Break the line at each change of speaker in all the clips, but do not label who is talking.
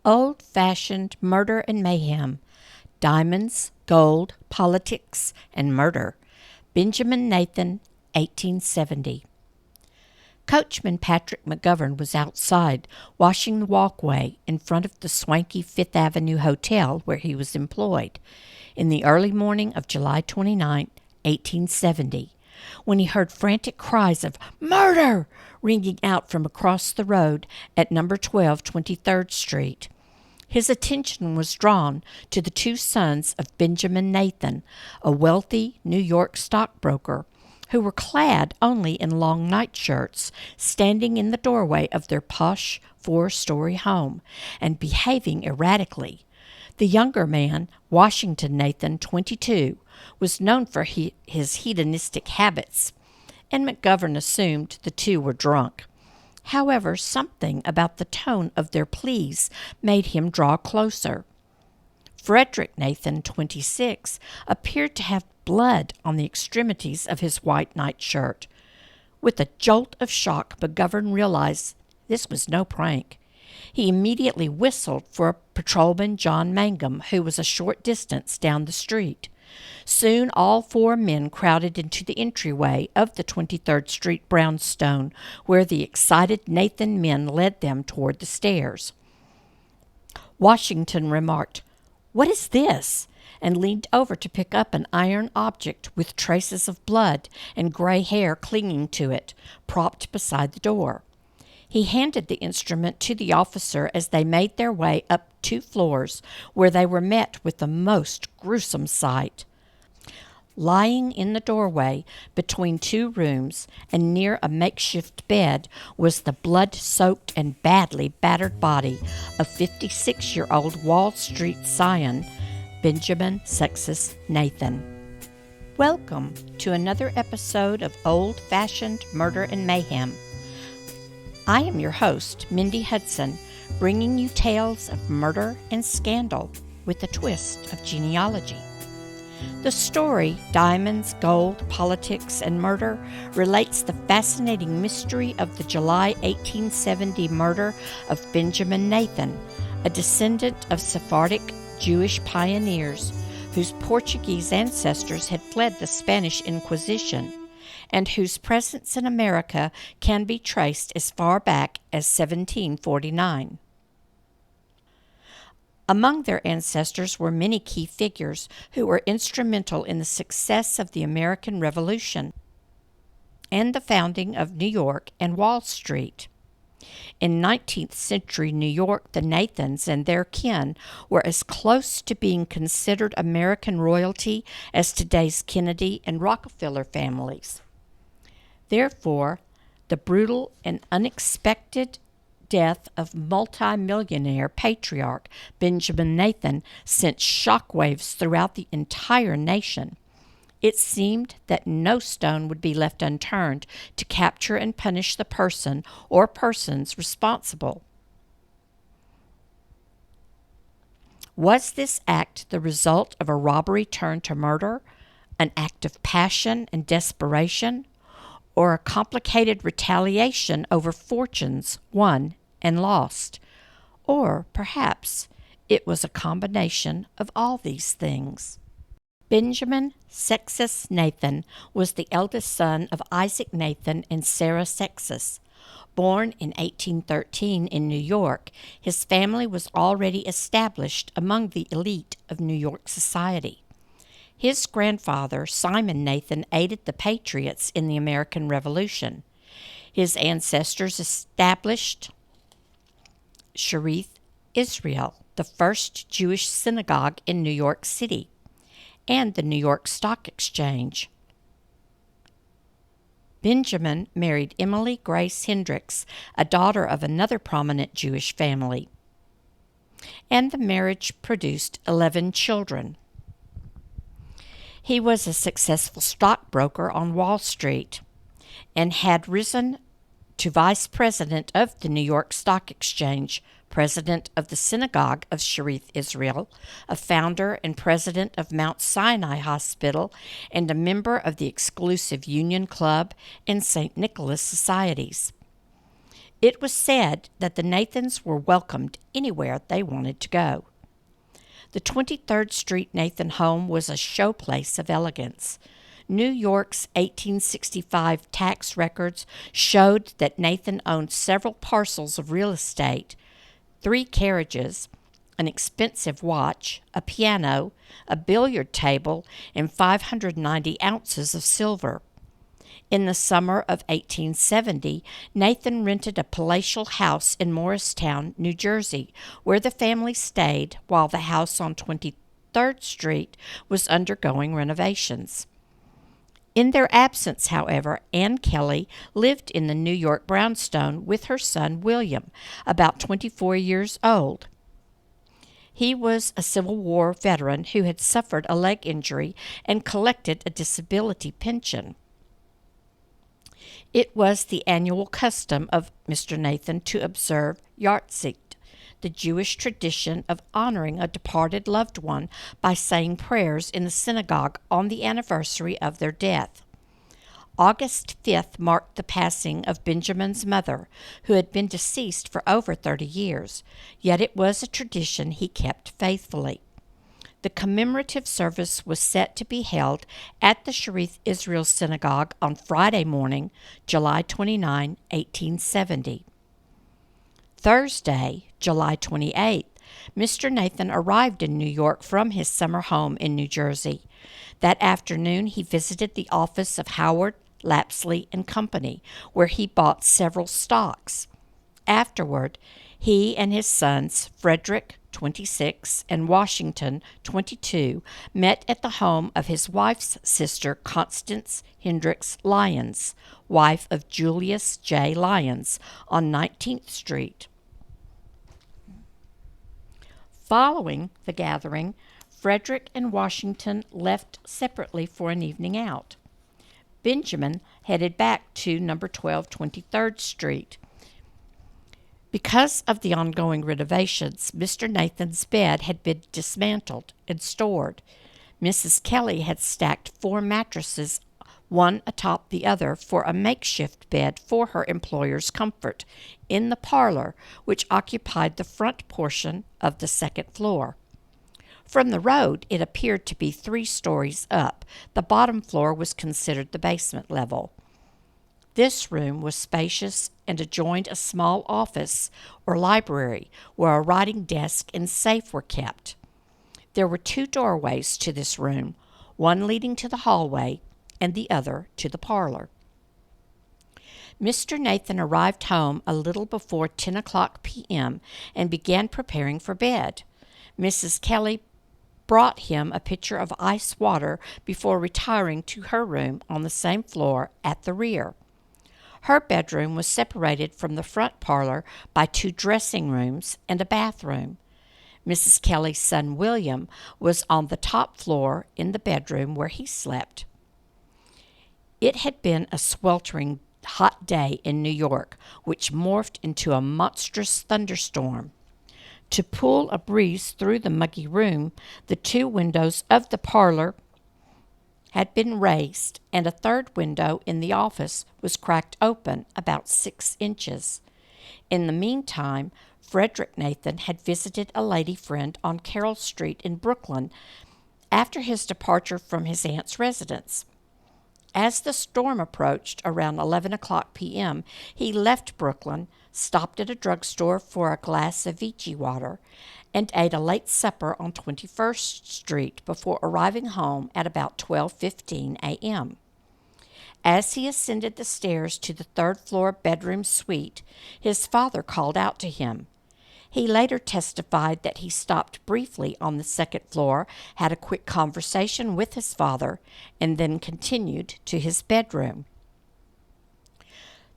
Old-Fashioned Murder and Mayhem, Diamonds, Gold, Politics, and Murder. Benjamin Nathan, 1870. Coachman Patrick McGovern was outside, washing the walkway in front of the swanky Fifth Avenue Hotel where he was employed, in the early morning of July 29, 1870, when he heard frantic cries of "Murder!" ringing out from across the road at number 12 23rd Street. His attention was drawn to the two sons of Benjamin Nathan, a wealthy New York stockbroker, who were clad only in long nightshirts, standing in the doorway of their posh four-story home and behaving erratically. The younger man, Washington Nathan, 22, was known for his hedonistic habits, and McGovern assumed the two were drunk. However, something about the tone of their pleas made him draw closer. Frederick Nathan, 26, appeared to have blood on the extremities of his white nightshirt. With a jolt of shock, McGovern realized this was no prank. He immediately whistled for Patrolman John Mangum, who was a short distance down the street. Soon all four men crowded into the entryway of the 23rd Street brownstone, where the excited Nathan men led them toward the stairs. Washington remarked, "What is this?" and leaned over to pick up an iron object with traces of blood and gray hair clinging to it, propped beside the door. He handed the instrument to the officer as they made their way up 2 floors, where they were met with the most gruesome sight. Lying in the doorway between 2 rooms and near a makeshift bed was the blood-soaked and badly battered body of 56-year-old Wall Street scion, Benjamin Sextus Nathan. Welcome to another episode of Old-Fashioned Murder and Mayhem. I am your host, Mindy Hudson, bringing you tales of murder and scandal with a twist of genealogy. The story, Diamonds, Gold, Politics, and Murder, relates the fascinating mystery of the July 1870 murder of Benjamin Nathan, a descendant of Sephardic Jewish pioneers whose Portuguese ancestors had fled the Spanish Inquisition, and whose presence in America can be traced as far back as 1749. Among their ancestors were many key figures who were instrumental in the success of the American Revolution and the founding of New York and Wall Street. In 19th century New York, the Nathans and their kin were as close to being considered American royalty as today's Kennedy and Rockefeller families. Therefore, the brutal and unexpected death of multi-millionaire patriarch Benjamin Nathan sent shockwaves throughout the entire nation. It seemed that no stone would be left unturned to capture and punish the person or persons responsible. Was this act the result of a robbery turned to murder, an act of passion and desperation, or a complicated retaliation over fortunes won and lost? Or perhaps it was a combination of all these things. Benjamin Sextus Nathan was the eldest son of Isaac Nathan and Sarah Sextus. Born in 1813 in New York, his family was already established among the elite of New York society. His grandfather, Simon Nathan, aided the Patriots in the American Revolution. His ancestors established Sharif Israel, the first Jewish synagogue in New York City, and the New York Stock Exchange. Benjamin married Emily Grace Hendricks, a daughter of another prominent Jewish family, and the marriage produced 11 children. He was a successful stockbroker on Wall Street and had risen to vice president of the New York Stock Exchange, president of the Synagogue of Sharif Israel, a founder and president of Mount Sinai Hospital, and a member of the exclusive Union Club and St. Nicholas Societies. It was said that the Nathans were welcomed anywhere they wanted to go. The 23rd Street Nathan home was a showplace of elegance. New York's 1865 tax records showed that Nathan owned several parcels of real estate, 3 carriages, an expensive watch, a piano, a billiard table, and 590 ounces of silver. In the summer of 1870, Nathan rented a palatial house in Morristown, New Jersey, where the family stayed while the house on 23rd Street was undergoing renovations. In their absence, however, Ann Kelly lived in the New York brownstone with her son William, about 24 years old. He was a Civil War veteran who had suffered a leg injury and collected a disability pension. It was the annual custom of Mr. Nathan to observe Yahrzeit, the Jewish tradition of honoring a departed loved one by saying prayers in the synagogue on the anniversary of their death. August 5th marked the passing of Benjamin's mother, who had been deceased for over 30 years, yet it was a tradition he kept faithfully. The commemorative service was set to be held at the Sharif Israel Synagogue on Friday morning, July 29, 1870. Thursday, July 28th, Mr. Nathan arrived in New York from his summer home in New Jersey. That afternoon, he visited the office of Howard, Lapsley and Company, where he bought several stocks. Afterward, he and his sons, Frederick, 26, and Washington, 22, met at the home of his wife's sister, Constance Hendricks Lyons, wife of Julius J. Lyons, on 19th Street. Following the gathering, Frederick and Washington left separately for an evening out. Benjamin headed back to number 12 23rd Street. Because of the ongoing renovations, Mr. Nathan's bed had been dismantled and stored. Mrs. Kelly had stacked 4 mattresses, one atop the other, for a makeshift bed for her employer's comfort, in the parlor, which occupied the front portion of the second floor. From the road, it appeared to be 3 stories up. The bottom floor was considered the basement level. This room was spacious and adjoined a small office or library where a writing desk and safe were kept. There were 2 doorways to this room, one leading to the hallway and the other to the parlor. Mr. Nathan arrived home a little before 10 o'clock p.m. and began preparing for bed. Mrs. Kelly brought him a pitcher of ice water before retiring to her room on the same floor at the rear. Her bedroom was separated from the front parlor by 2 dressing rooms and a bathroom. Mrs. Kelly's son William was on the top floor in the bedroom where he slept. It had been a sweltering hot day in New York, which morphed into a monstrous thunderstorm. To pull a breeze through the muggy room, the 2 windows of the parlor had been raised, and a 3rd window in the office was cracked open about 6 inches. In the meantime, Frederick Nathan had visited a lady friend on Carroll Street in Brooklyn after his departure from his aunt's residence. As the storm approached around 11 o'clock p.m., he left Brooklyn, stopped at a drugstore for a glass of Vichy water, and ate a late supper on 21st Street before arriving home at about 12:15 a.m. As he ascended the stairs to the 3rd floor bedroom suite, his father called out to him. He later testified that he stopped briefly on the 2nd floor, had a quick conversation with his father, and then continued to his bedroom.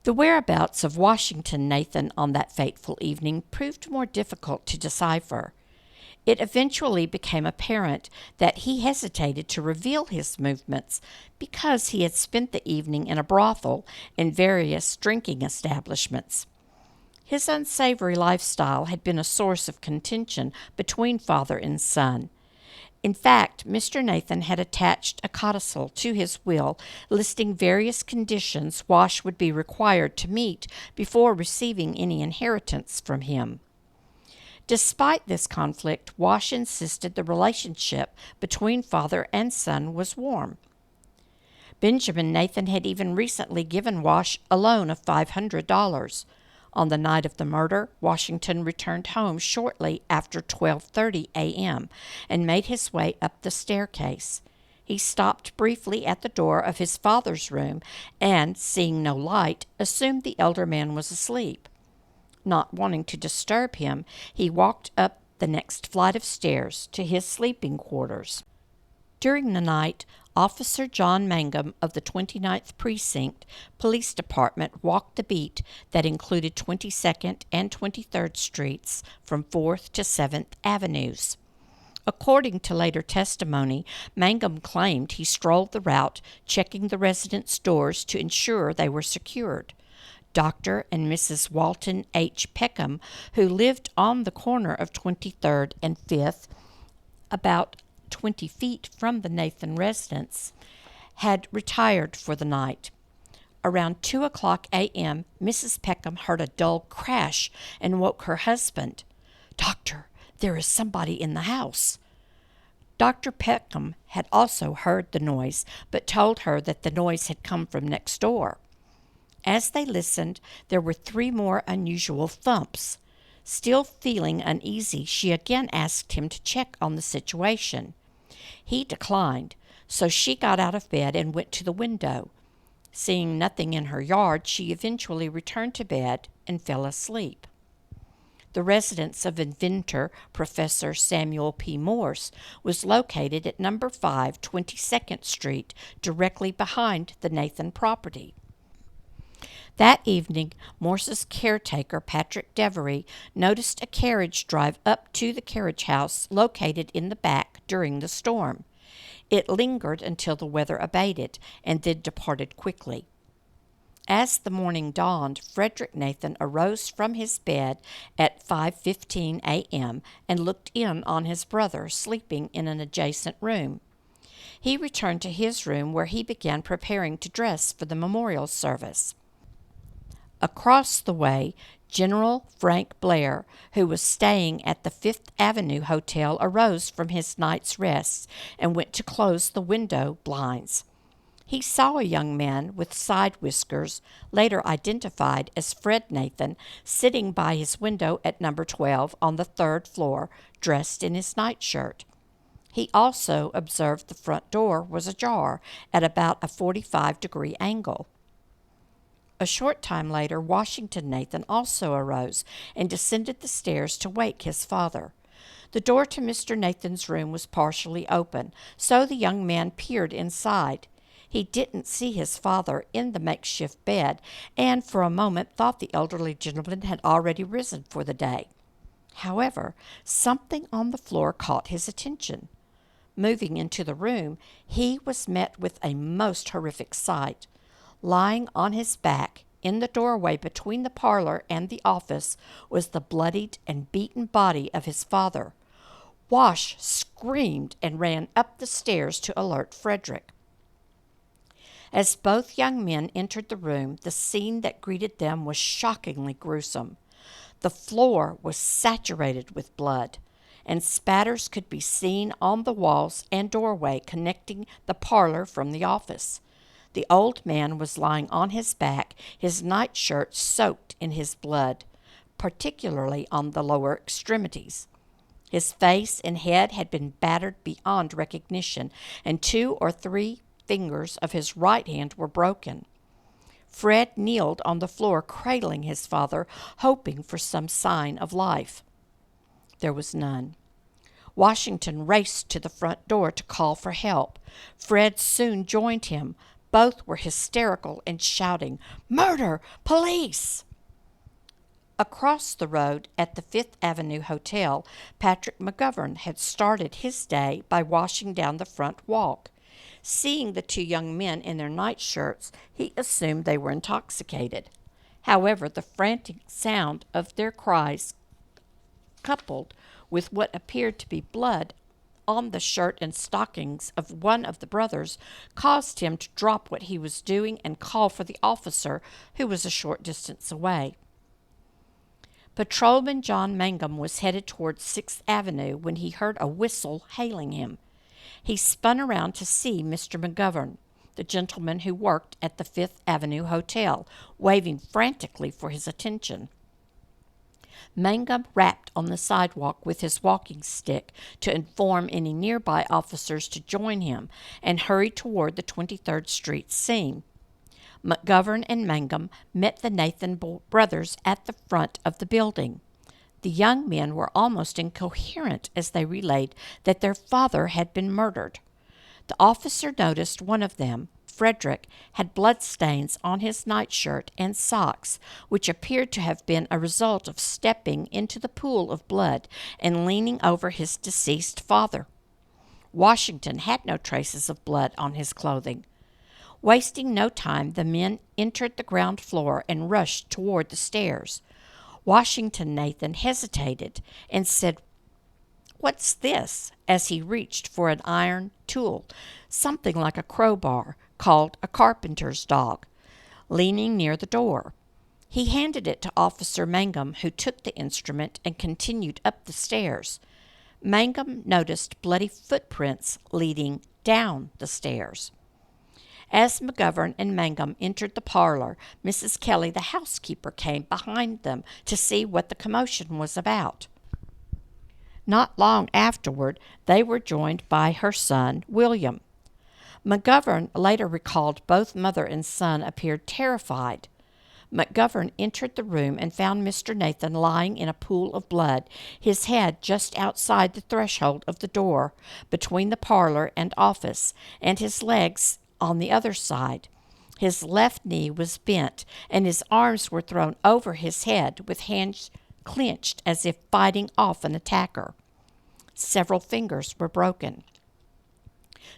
The whereabouts of Washington Nathan on that fateful evening proved more difficult to decipher. It eventually became apparent that he hesitated to reveal his movements because he had spent the evening in a brothel and various drinking establishments. His unsavory lifestyle had been a source of contention between father and son. In fact, Mr. Nathan had attached a codicil to his will listing various conditions Wash would be required to meet before receiving any inheritance from him. Despite this conflict, Wash insisted the relationship between father and son was warm. Benjamin Nathan had even recently given Wash a loan of $500. On the night of the murder, Washington returned home shortly after 12:30 a.m. and made his way up the staircase. He stopped briefly at the door of his father's room and, seeing no light, assumed the elder man was asleep. Not wanting to disturb him, he walked up the next flight of stairs to his sleeping quarters. During the night, Officer John Mangum of the 29th Precinct Police Department walked the beat that included 22nd and 23rd Streets from 4th to 7th Avenues. According to later testimony, Mangum claimed he strolled the route, checking the residents' doors to ensure they were secured. Dr. and Mrs. Walton H. Peckham, who lived on the corner of 23rd and 5th, about 20 feet from the Nathan residence, had retired for the night. Around 2:00 a.m., Mrs. Peckham heard a dull crash and woke her husband. "Doctor, there is somebody in the house." Dr. Peckham had also heard the noise, but told her that the noise had come from next door. As they listened, there were 3 more unusual thumps. Still feeling uneasy, she again asked him to check on the situation. He declined, so she got out of bed and went to the window. Seeing nothing in her yard, she eventually returned to bed and fell asleep. The residence of inventor Professor Samuel P. Morse was located at number 5 22nd Street, directly behind the Nathan property. That evening, Morse's caretaker, Patrick Devery, noticed a carriage drive up to the carriage house located in the back during the storm. It lingered until the weather abated and then departed quickly. As the morning dawned, Frederick Nathan arose from his bed at 5:15 a.m. and looked in on his brother sleeping in an adjacent room. He returned to his room where he began preparing to dress for the memorial service. Across the way, General Frank Blair, who was staying at the Fifth Avenue Hotel, arose from his night's rest and went to close the window blinds. He saw a young man with side whiskers, later identified as Fred Nathan, sitting by his window at number 12 on the 3rd floor, dressed in his nightshirt. He also observed the front door was ajar at about a 45-degree angle. A short time later, Washington Nathan also arose and descended the stairs to wake his father. The door to Mr. Nathan's room was partially open, so the young man peered inside. He didn't see his father in the makeshift bed, and for a moment thought the elderly gentleman had already risen for the day. However, something on the floor caught his attention. Moving into the room, he was met with a most horrific sight. Lying on his back in the doorway between the parlor and the office was the bloodied and beaten body of his father. Wash screamed and ran up the stairs to alert Frederick. As both young men entered the room, the scene that greeted them was shockingly gruesome. The floor was saturated with blood, and spatters could be seen on the walls and doorway connecting the parlor from the office. The old man was lying on his back, his nightshirt soaked in his blood, particularly on the lower extremities. His face and head had been battered beyond recognition, and 2 or 3 fingers of his right hand were broken. Fred kneeled on the floor, cradling his father, hoping for some sign of life. There was none. Washington raced to the front door to call for help. Fred soon joined him. Both were hysterical and shouting, "Murder! Police!" Across the road at the Fifth Avenue Hotel, Patrick McGovern had started his day by washing down the front walk. Seeing the 2 young men in their nightshirts, he assumed they were intoxicated. However, the frantic sound of their cries, coupled with what appeared to be blood on the shirt and stockings of one of the brothers caused him to drop what he was doing and call for the officer, who was a short distance away. Patrolman John Mangum was headed toward 6th Avenue when he heard a whistle hailing him. He spun around to see Mr. McGovern, the gentleman who worked at the 5th Avenue Hotel, waving frantically for his attention. Mangum rapped on the sidewalk with his walking stick to inform any nearby officers to join him and hurried toward the 23rd Street scene. McGovern and Mangum met the Nathan brothers at the front of the building. The young men were almost incoherent as they relayed that their father had been murdered. The officer noticed one of them, Frederick, had bloodstains on his nightshirt and socks, which appeared to have been a result of stepping into the pool of blood and leaning over his deceased father. Washington had no traces of blood on his clothing. Wasting no time, the men entered the ground floor and rushed toward the stairs. Washington Nathan hesitated and said, "What's this?" as he reached for an iron tool, something like a crowbar, called a carpenter's dog, leaning near the door. He handed it to Officer Mangum, who took the instrument and continued up the stairs. Mangum noticed bloody footprints leading down the stairs. As McGovern and Mangum entered the parlor, Mrs. Kelly, the housekeeper, came behind them to see what the commotion was about. Not long afterward, they were joined by her son, William. McGovern later recalled both mother and son appeared terrified. McGovern entered the room and found Mr. Nathan lying in a pool of blood, his head just outside the threshold of the door between the parlor and office, and his legs on the other side. His left knee was bent, and his arms were thrown over his head with hands clenched as if fighting off an attacker. Several fingers were broken.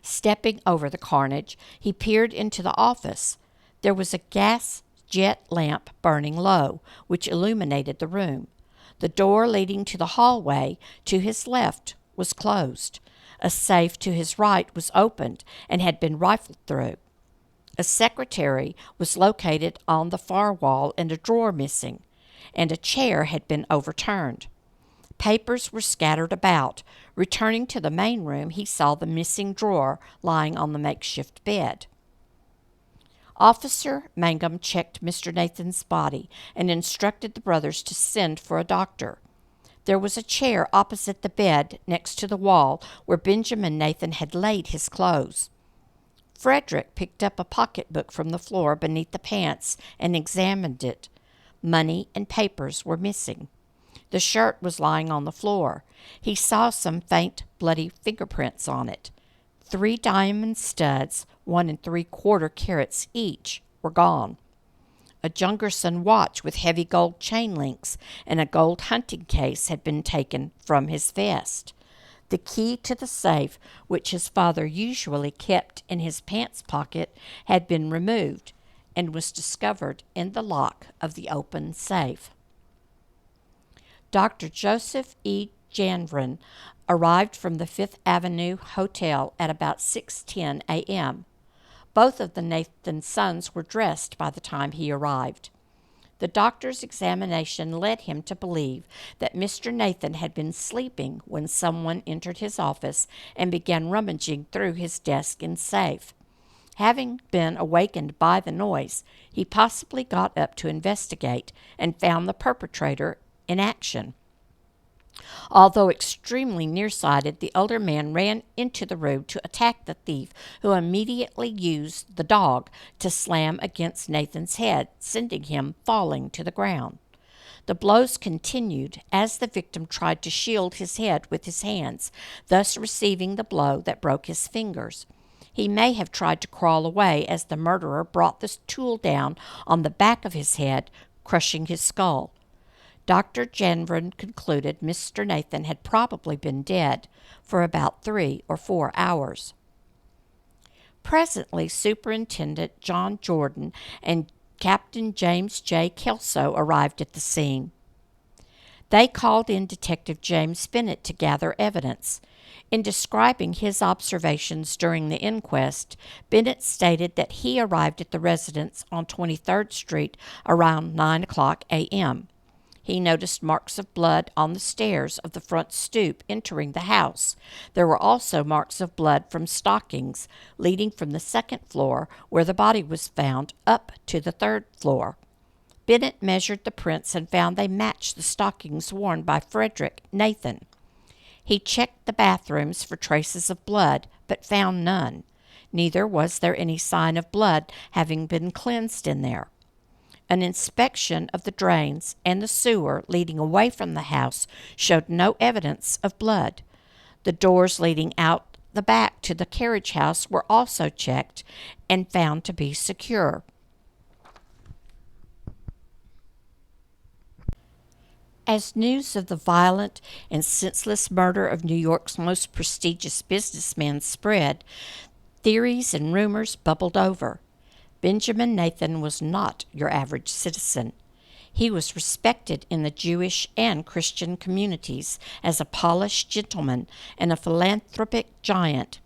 Stepping over the carnage, he peered into the office. There was a gas jet lamp burning low, which illuminated the room. The door leading to the hallway to his left was closed. A safe to his right was opened and had been rifled through. A secretary was located on the far wall and a drawer missing, and a chair had been overturned. Papers were scattered about. Returning to the main room, he saw the missing drawer lying on the makeshift bed. Officer Mangum checked Mr. Nathan's body and instructed the brothers to send for a doctor. There was a chair opposite the bed next to the wall where Benjamin Nathan had laid his clothes. Frederick picked up a pocketbook from the floor beneath the pants and examined it. Money and papers were missing. The shirt was lying on the floor. He saw some faint, bloody fingerprints on it. 3 diamond studs, 1 3/4 carats each, were gone. A Jungerson watch with heavy gold chain links and a gold hunting case had been taken from his vest. The key to the safe, which his father usually kept in his pants pocket, had been removed and was discovered in the lock of the open safe. Dr. Joseph E. Janvrin arrived from the 5th Avenue Hotel at about 6:10 a.m. Both of the Nathan sons were dressed by the time he arrived. The doctor's examination led him to believe that Mr. Nathan had been sleeping when someone entered his office and began rummaging through his desk and safe. Having been awakened by the noise, he possibly got up to investigate and found the perpetrator in action. Although extremely nearsighted, the older man ran into the room to attack the thief, who immediately used the dog to slam against Nathan's head, sending him falling to the ground. The blows continued as the victim tried to shield his head with his hands, thus receiving the blow that broke his fingers. He may have tried to crawl away as the murderer brought the tool down on the back of his head, crushing his skull. Dr. Janvrin concluded Mr. Nathan had probably been dead for about 3 or 4 hours. Presently, Superintendent John Jordan and Captain James J. Kelso arrived at the scene. They called in Detective James Bennett to gather evidence. In describing his observations during the inquest, Bennett stated that he arrived at the residence on 23rd Street around 9 a.m. He noticed marks of blood on the stairs of the front stoop entering the house. There were also marks of blood from stockings leading from the second floor, where the body was found, up to the third floor. Bennett measured the prints and found they matched the stockings worn by Frederick Nathan. He checked the bathrooms for traces of blood, but found none. Neither was there any sign of blood having been cleansed in there. An inspection of the drains and the sewer leading away from the house showed no evidence of blood. The doors leading out the back to the carriage house were also checked and found to be secure. As news of the violent and senseless murder of New York's most prestigious businessman spread, theories and rumors bubbled over. Benjamin Nathan was not your average citizen. He was respected in the Jewish and Christian communities as a polished gentleman and a philanthropic giant.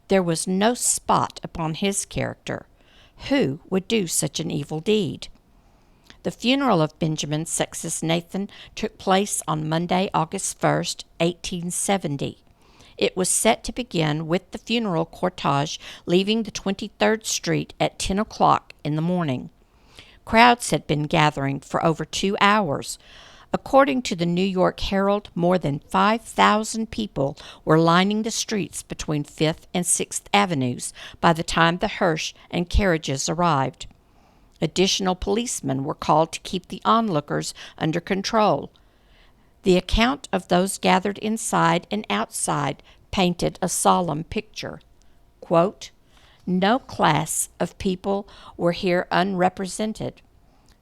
There was no spot upon his character. Who would do such an evil deed? The funeral of Benjamin Sextus Nathan took place on Monday, August 1st, 1870. It was set to begin with the funeral cortege leaving the 23rd Street at 10 o'clock in the morning. Crowds had been gathering for over 2 hours. According to the New York Herald, more than 5,000 people were lining the streets between 5th and 6th Avenues by the time the hearse and carriages arrived. Additional policemen were called to keep the onlookers under control. The account of those gathered inside and outside painted a solemn picture. Quote, "No class of people were here unrepresented.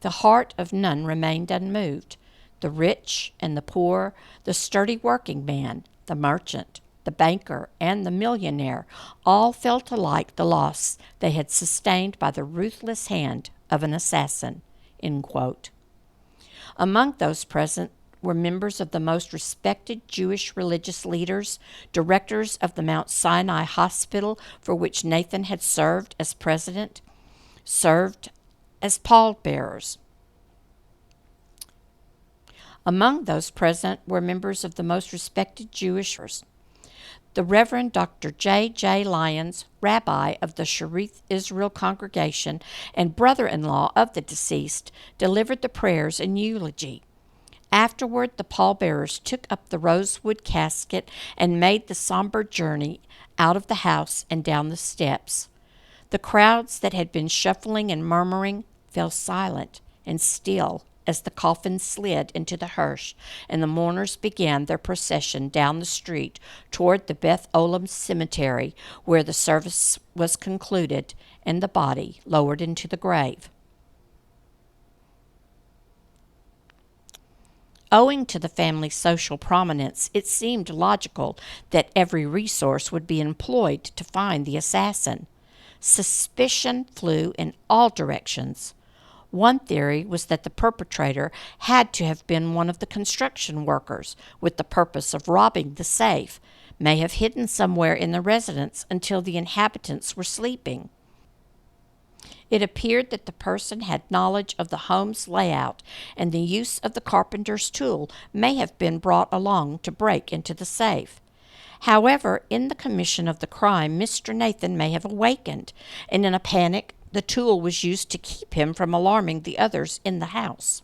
The heart of none remained unmoved. The rich and the poor, the sturdy working man, the merchant, the banker, and the millionaire all felt alike the loss they had sustained by the ruthless hand of an assassin." End quote. Among those present were members of the most respected Jewish religious leaders, directors of the Mount Sinai Hospital, for which Nathan had served as president, served as pallbearers. Among those present were members of the most respected Jewish the Reverend Dr. J. Lyons, rabbi of the Sharith Israel congregation and brother-in-law of the deceased, delivered the prayers and eulogy. Afterward, the pallbearers took up the rosewood casket and made the somber journey out of the house and down the steps. The crowds that had been shuffling and murmuring fell silent and still as the coffin slid into the hearse and the mourners began their procession down the street toward the Beth Olam Cemetery, where the service was concluded and the body lowered into the grave. Owing to the family's social prominence, it seemed logical that every resource would be employed to find the assassin. Suspicion flew in all directions. One theory was that the perpetrator had to have been one of the construction workers with the purpose of robbing the safe, may have hidden somewhere in the residence until the inhabitants were sleeping. It appeared that the person had knowledge of the home's layout, and the use of the carpenter's tool may have been brought along to break into the safe. However, in the commission of the crime, Mr. Nathan may have awakened, and in a panic, the tool was used to keep him from alarming the others in the house.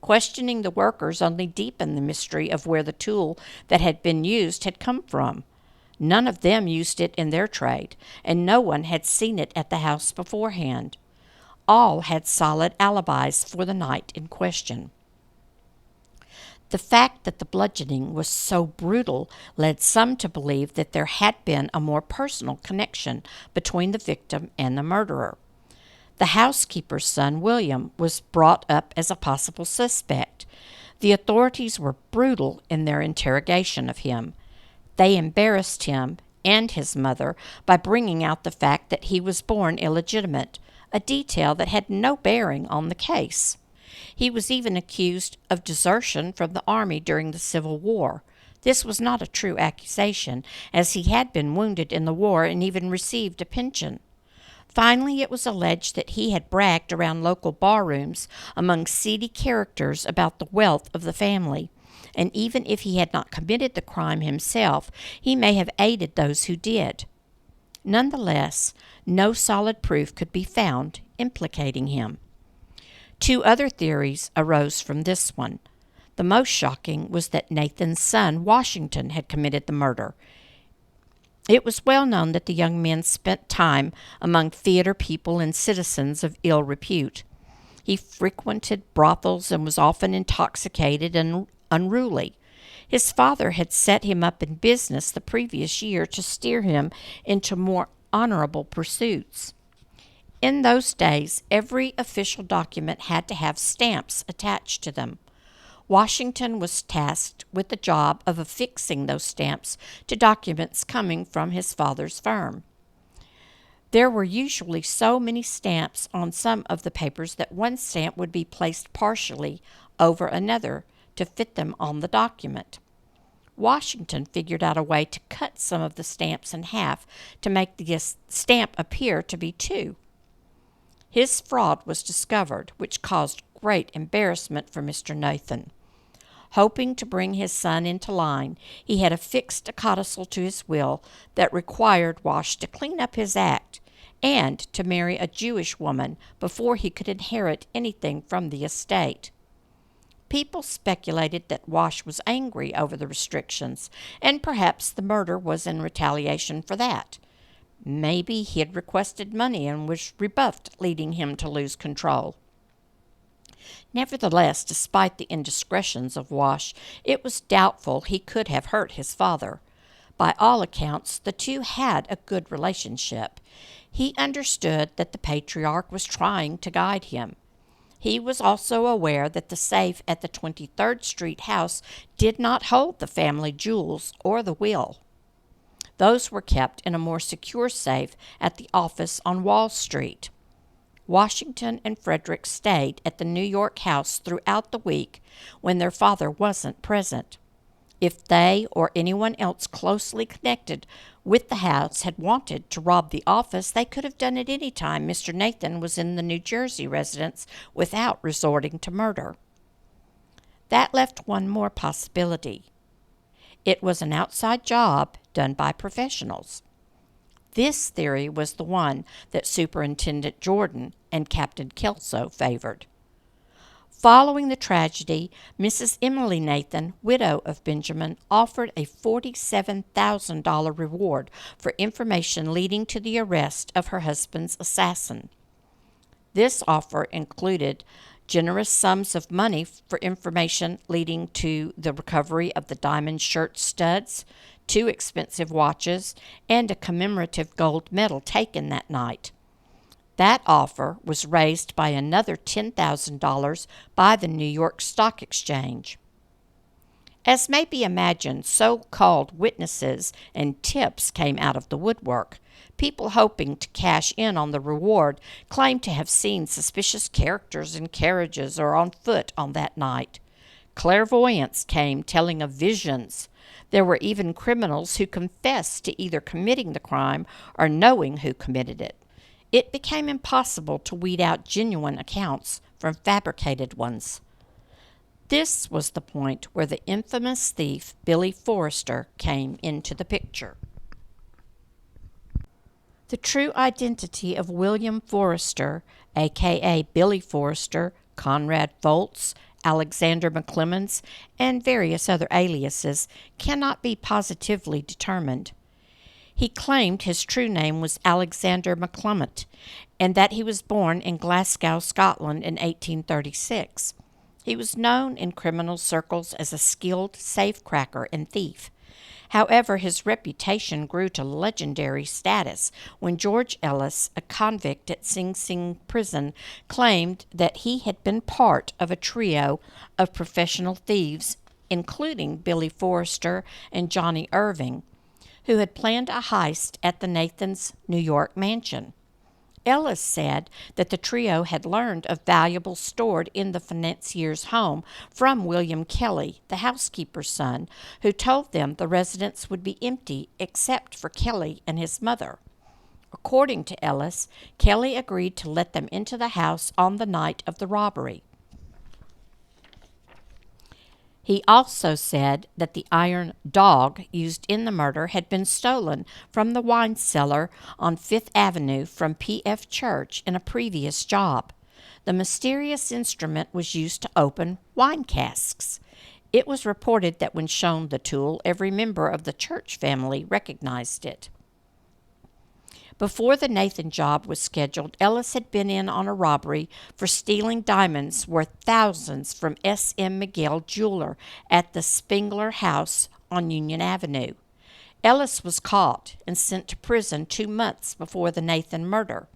Questioning the workers only deepened the mystery of where the tool that had been used had come from. None of them used it in their trade, and no one had seen it at the house beforehand. All had solid alibis for the night in question. The fact that the bludgeoning was so brutal led some to believe that there had been a more personal connection between the victim and the murderer. The housekeeper's son, William, was brought up as a possible suspect. The authorities were brutal in their interrogation of him. They embarrassed him and his mother by bringing out the fact that he was born illegitimate, a detail that had no bearing on the case. He was even accused of desertion from the army during the Civil War. This was not a true accusation, as he had been wounded in the war and even received a pension. Finally, it was alleged that he had bragged around local barrooms among seedy characters about the wealth of the family, and even if he had not committed the crime himself, he may have aided those who did. Nonetheless, no solid proof could be found implicating him. Two other theories arose from this one. The most shocking was that Nathan's son, Washington, had committed the murder. It was well known that the young men spent time among theater people and citizens of ill repute. He frequented brothels and was often intoxicated and unruly. His father had set him up in business the previous year to steer him into more honorable pursuits. In those days, every official document had to have stamps attached to them. Washington was tasked with the job of affixing those stamps to documents coming from his father's firm. There were usually so many stamps on some of the papers that one stamp would be placed partially over another to fit them on the document. Washington figured out a way to cut some of the stamps in half to make the stamp appear to be two. His fraud was discovered, which caused great embarrassment for Mr. Nathan. Hoping to bring his son into line, he had affixed a codicil to his will that required Wash to clean up his act and to marry a Jewish woman before he could inherit anything from the estate. People speculated that Wash was angry over the restrictions, and perhaps the murder was in retaliation for that. Maybe he had requested money and was rebuffed, leading him to lose control. Nevertheless, despite the indiscretions of Wash, it was doubtful he could have hurt his father. By all accounts, the two had a good relationship. He understood that the patriarch was trying to guide him. He was also aware that the safe at the 23rd Street house did not hold the family jewels or the will. Those were kept in a more secure safe at the office on Wall Street. Washington and Frederick stayed at the New York house throughout the week when their father wasn't present. If they or anyone else closely connected with the house had wanted to rob the office, they could have done it any time Mr. Nathan was in the New Jersey residence without resorting to murder. That left one more possibility. It was an outside job done by professionals. This theory was the one that Superintendent Jordan and Captain Kelso favored. Following the tragedy, Mrs. Emily Nathan, widow of Benjamin, offered a $47,000 reward for information leading to the arrest of her husband's assassin. This offer included generous sums of money for information leading to the recovery of the diamond shirt studs, 2 expensive watches, and a commemorative gold medal taken that night. That offer was raised by another $10,000 by the New York Stock Exchange. As may be imagined, so-called witnesses and tips came out of the woodwork. People hoping to cash in on the reward claimed to have seen suspicious characters in carriages or on foot on that night. Clairvoyants came telling of visions. There were even criminals who confessed to either committing the crime or knowing who committed it. It became impossible to weed out genuine accounts from fabricated ones. This was the point where the infamous thief Billy Forrester came into the picture. The true identity of William Forrester, a.k.a. Billy Forrester, Conrad Foltz, Alexander McClemens, and various other aliases, cannot be positively determined. He claimed his true name was Alexander McClement, and that he was born in Glasgow, Scotland in 1836. He was known in criminal circles as a skilled safecracker and thief. However, his reputation grew to legendary status when George Ellis, a convict at Sing Sing prison, claimed that he had been part of a trio of professional thieves, including Billy Forrester and Johnny Irving, who had planned a heist at the Nathans' New York mansion. Ellis said that the trio had learned of valuables stored in the financier's home from William Kelly, the housekeeper's son, who told them the residence would be empty except for Kelly and his mother. According to Ellis, Kelly agreed to let them into the house on the night of the robbery. He also said that the iron dog used in the murder had been stolen from the wine cellar on Fifth Avenue from P.F. Church in a previous job. The mysterious instrument was used to open wine casks. It was reported that when shown the tool, every member of the Church family recognized it. Before the Nathan job was scheduled, Ellis had been in on a robbery for stealing diamonds worth thousands from S.M. Miguel jeweler at the Spengler House on Union Avenue. Ellis was caught and sent to prison 2 months before the Nathan murder.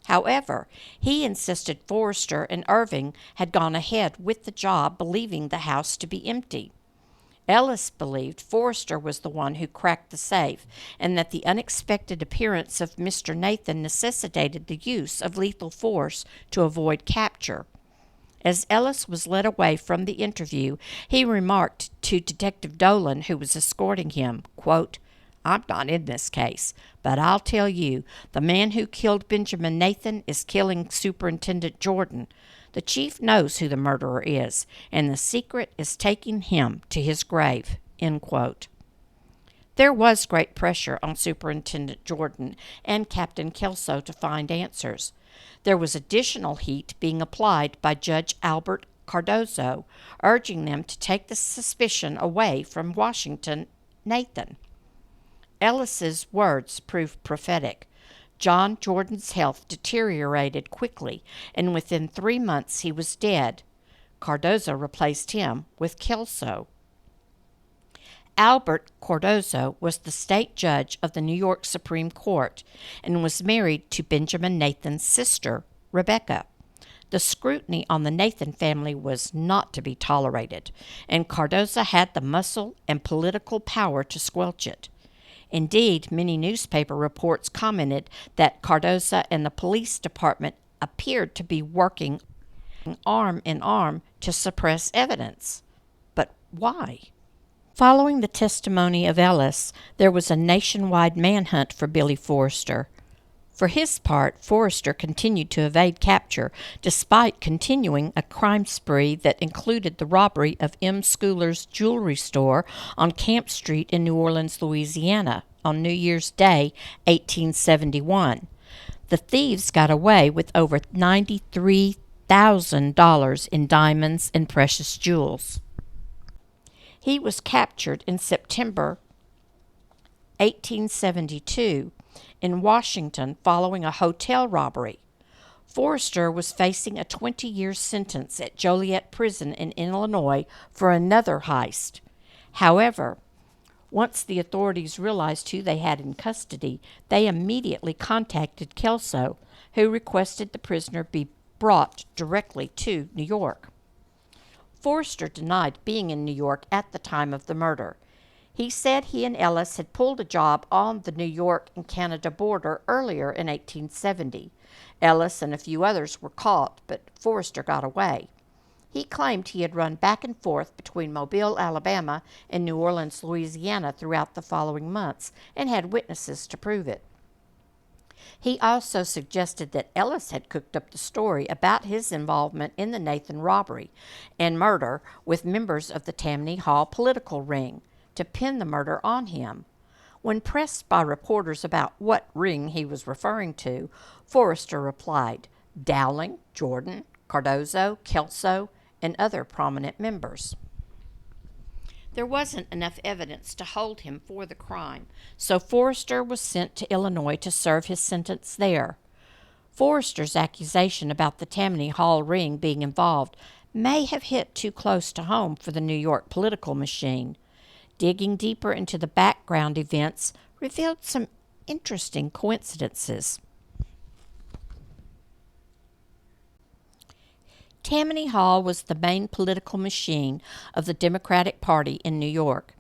However, he insisted Forrester and Irving had gone ahead with the job, believing the house to be empty. Ellis believed Forrester was the one who cracked the safe and that the unexpected appearance of Mr. Nathan necessitated the use of lethal force to avoid capture. As Ellis was led away from the interview, he remarked to Detective Dolan, who was escorting him, quote, "I'm not in this case, but I'll tell you, the man who killed Benjamin Nathan is killing Superintendent Jordan. The chief knows who the murderer is, and the secret is taking him to his grave," end quote. There was great pressure on Superintendent Jordan and Captain Kelso to find answers. There was additional heat being applied by Judge Albert Cardozo, urging them to take the suspicion away from Washington Nathan. Ellis's words proved prophetic. John Jordan's health deteriorated quickly, and within 3 months he was dead. Cardozo replaced him with Kelso. Albert Cardozo was the state judge of the New York Supreme Court and was married to Benjamin Nathan's sister, Rebecca. The scrutiny on the Nathan family was not to be tolerated, and Cardozo had the muscle and political power to squelch it. Indeed, many newspaper reports commented that Cardozo and the police department appeared to be working arm in arm to suppress evidence. But why? Following the testimony of Ellis, there was a nationwide manhunt for Billy Forrester. For his part, Forrester continued to evade capture despite continuing a crime spree that included the robbery of M. Schooler's jewelry store on Camp Street in New Orleans, Louisiana, on New Year's Day, 1871. The thieves got away with over $93,000 in diamonds and precious jewels. He was captured in September 1872 in Washington following a hotel robbery. Forrester was facing a 20-year sentence at Joliet Prison in Illinois for another heist. However, once the authorities realized who they had in custody, they immediately contacted Kelso, who requested the prisoner be brought directly to New York. Forrester denied being in New York at the time of the murder. He said he and Ellis had pulled a job on the New York and Canada border earlier in 1870. Ellis and a few others were caught, but Forrester got away. He claimed he had run back and forth between Mobile, Alabama, and New Orleans, Louisiana throughout the following months, and had witnesses to prove it. He also suggested that Ellis had cooked up the story about his involvement in the Nathan robbery and murder with members of the Tammany Hall political ring, to pin the murder on him. When pressed by reporters about what ring he was referring to, Forrester replied, Dowling, Jordan, Cardozo, Kelso, and other prominent members. There wasn't enough evidence to hold him for the crime, so Forrester was sent to Illinois to serve his sentence there. Forrester's accusation about the Tammany Hall ring being involved may have hit too close to home for the New York political machine. Digging deeper into the background events revealed some interesting coincidences. Tammany Hall was the main political machine of the Democratic Party in New York.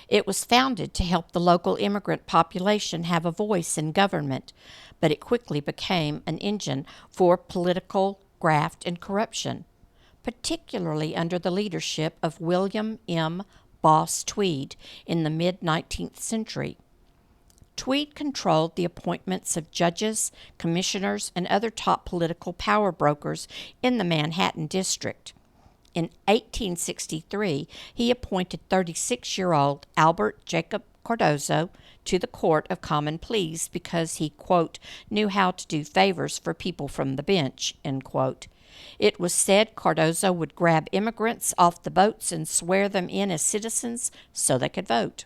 It was founded to help the local immigrant population have a voice in government, but it quickly became an engine for political graft and corruption, particularly under the leadership of William M. Boss Tweed in the mid-19th century. Tweed controlled the appointments of judges, commissioners, and other top political power brokers in the Manhattan district. In 1863, he appointed 36-year-old Albert Jacob Cardozo to the Court of Common Pleas because he, quote, knew how to do favors for people from the bench, end quote. It was said Cardozo would grab immigrants off the boats and swear them in as citizens so they could vote.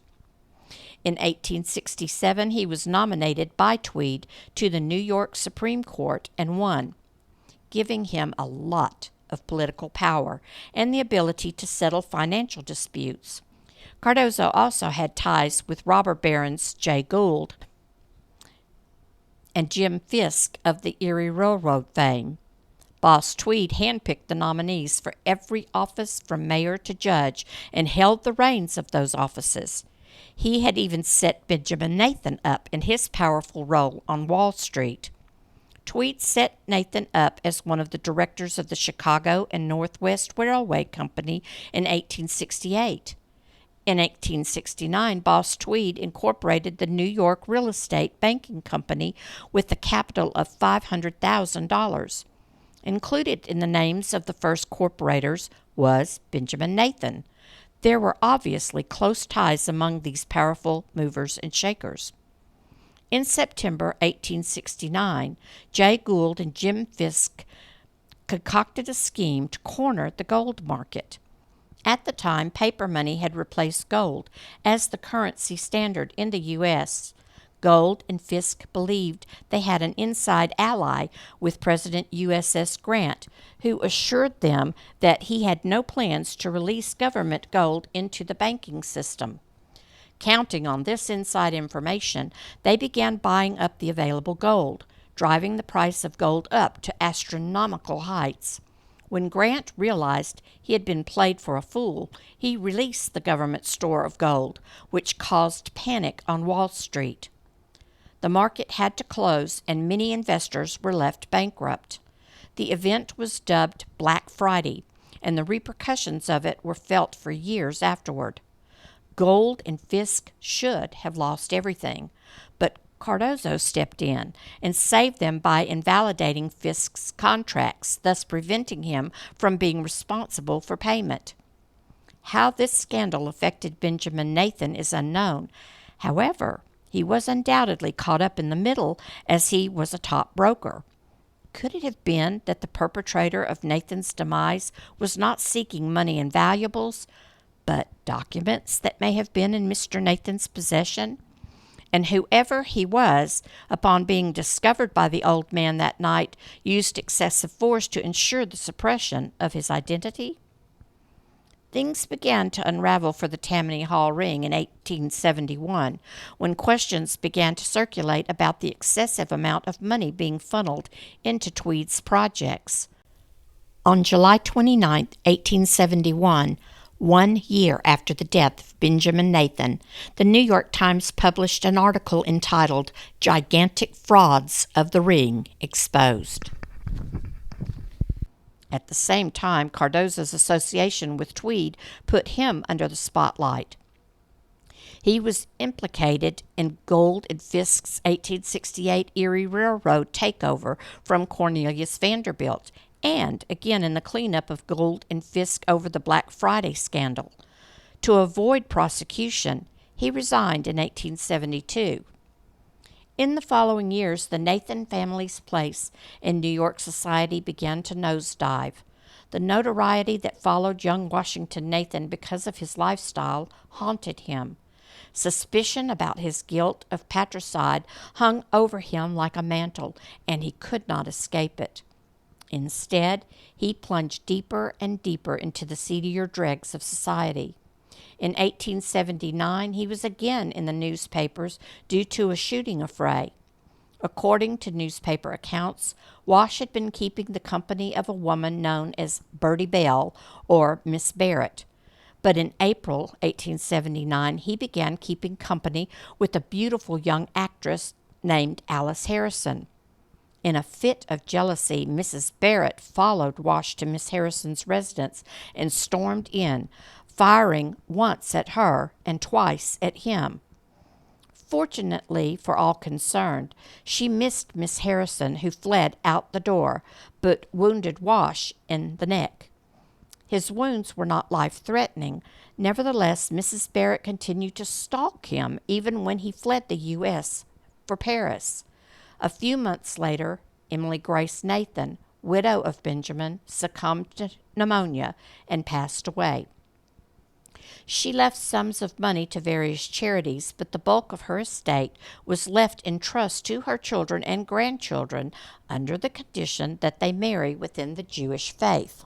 In 1867, he was nominated by Tweed to the New York Supreme Court and won, giving him a lot of political power and the ability to settle financial disputes. Cardozo also had ties with robber barons Jay Gould and Jim Fisk of the Erie Railroad fame. Boss Tweed handpicked the nominees for every office from mayor to judge and held the reins of those offices. He had even set Benjamin Nathan up in his powerful role on Wall Street. Tweed set Nathan up as one of the directors of the Chicago and Northwest Railway Company in 1868. In 1869, Boss Tweed incorporated the New York Real Estate Banking Company with a capital of $500,000. Included in the names of the first corporators was Benjamin Nathan. There were obviously close ties among these powerful movers and shakers. In September 1869, Jay Gould and Jim Fisk concocted a scheme to corner the gold market. At the time, paper money had replaced gold as the currency standard in the U.S. Gould and Fisk believed they had an inside ally with President USS Grant, who assured them that he had no plans to release government gold into the banking system. Counting on this inside information, they began buying up the available gold, driving the price of gold up to astronomical heights. When Grant realized he had been played for a fool, he released the government store of gold, which caused panic on Wall Street. The market had to close, and many investors were left bankrupt. The event was dubbed Black Friday, and the repercussions of it were felt for years afterward. Gould and Fisk should have lost everything, but Cardozo stepped in and saved them by invalidating Fisk's contracts, thus preventing him from being responsible for payment. How this scandal affected Benjamin Nathan is unknown. However, he was undoubtedly caught up in the middle as he was a top broker. Could it have been that the perpetrator of Nathan's demise was not seeking money and valuables, but documents that may have been in Mr. Nathan's possession? And whoever he was, upon being discovered by the old man that night, used excessive force to ensure the suppression of his identity? Things began to unravel for the Tammany Hall ring in 1871, when questions began to circulate about the excessive amount of money being funneled into Tweed's projects. On July 29, 1871, 1 year after the death of Benjamin Nathan, the New York Times published an article entitled "Gigantic Frauds of the Ring Exposed." At the same time, Cardozo's association with Tweed put him under the spotlight. He was implicated in Gould and Fisk's 1868 Erie Railroad takeover from Cornelius Vanderbilt, and again in the cleanup of Gould and Fisk over the Black Friday scandal. To avoid prosecution, he resigned in 1872. In the following years, the Nathan family's place in New York society began to nosedive. The notoriety that followed young Washington Nathan because of his lifestyle haunted him. Suspicion about his guilt of patricide hung over him like a mantle, and he could not escape it. Instead, he plunged deeper and deeper into the seedier dregs of society. In 1879, he was again in the newspapers due to a shooting affray. According to newspaper accounts, Wash had been keeping the company of a woman known as Bertie Bell or Miss Barrett. But in April 1879, he began keeping company with a beautiful young actress named Alice Harrison. In a fit of jealousy, Mrs. Barrett followed Wash to Miss Harrison's residence and stormed in, firing once at her and twice at him. Fortunately for all concerned, she missed Miss Harrison, who fled out the door, but wounded Wash in the neck. His wounds were not life-threatening. Nevertheless, Mrs. Barrett continued to stalk him even when he fled the U.S. for Paris. A few months later, Emily Grace Nathan, widow of Benjamin, succumbed to pneumonia and passed away. She left sums of money to various charities, but the bulk of her estate was left in trust to her children and grandchildren under the condition that they marry within the Jewish faith.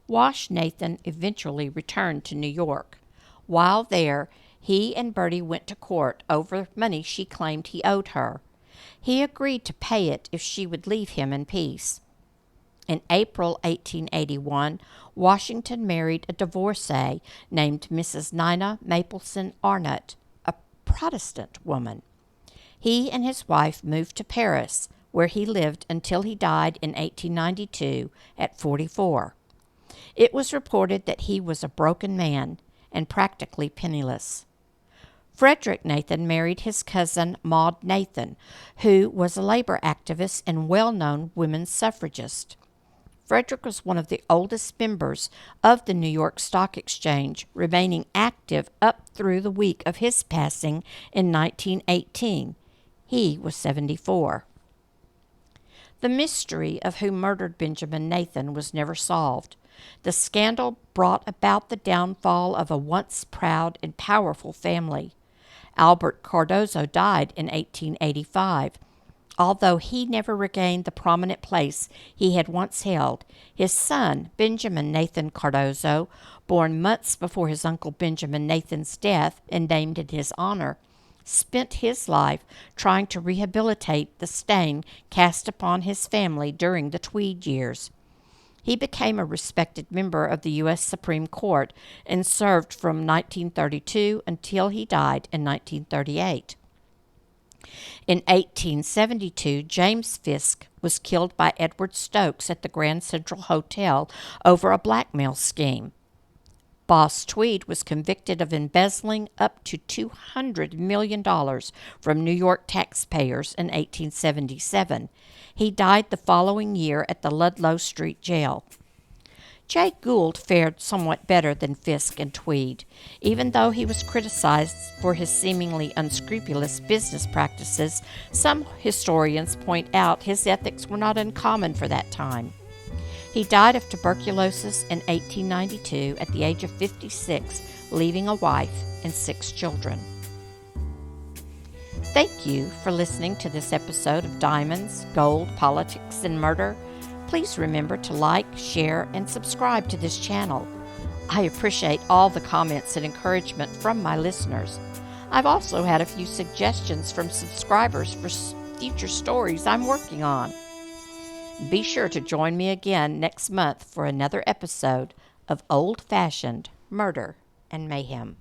Wash Nathan eventually returned to New York. While there, he and Bertie went to court over money she claimed he owed her. He agreed to pay it if she would leave him in peace. In April 1881, Washington married a divorcee named Mrs. Nina Mapleson Arnott, a Protestant woman. He and his wife moved to Paris, where he lived until he died in 1892 at 44. It was reported that he was a broken man and practically penniless. Frederick Nathan married his cousin Maud Nathan, who was a labor activist and well-known women's suffragist. Frederick was one of the oldest members of the New York Stock Exchange, remaining active up through the week of his passing in 1918. He was 74. The mystery of who murdered Benjamin Nathan was never solved. The scandal brought about the downfall of a once proud and powerful family. Albert Cardozo died in 1885. Although he never regained the prominent place he had once held, his son, Benjamin Nathan Cardozo, born months before his uncle Benjamin Nathan's death and named in his honor, spent his life trying to rehabilitate the stain cast upon his family during the Tweed years. He became a respected member of the U.S. Supreme Court and served from 1932 until he died in 1938. In 1872, James Fisk was killed by Edward Stokes at the Grand Central Hotel over a blackmail scheme. Boss Tweed was convicted of embezzling up to $200 million from New York taxpayers in 1877. He died the following year at the Ludlow Street Jail. Jay Gould fared somewhat better than Fisk and Tweed. Even though he was criticized for his seemingly unscrupulous business practices, some historians point out his ethics were not uncommon for that time. He died of tuberculosis in 1892 at the age of 56, leaving a wife and 6 children. Thank you for listening to this episode of Diamonds, Gold, Politics, and Murder. Please remember to like, share, and subscribe to this channel. I appreciate all the comments and encouragement from my listeners. I've also had a few suggestions from subscribers for future stories I'm working on. Be sure to join me again next month for another episode of Old-Fashioned Murder and Mayhem.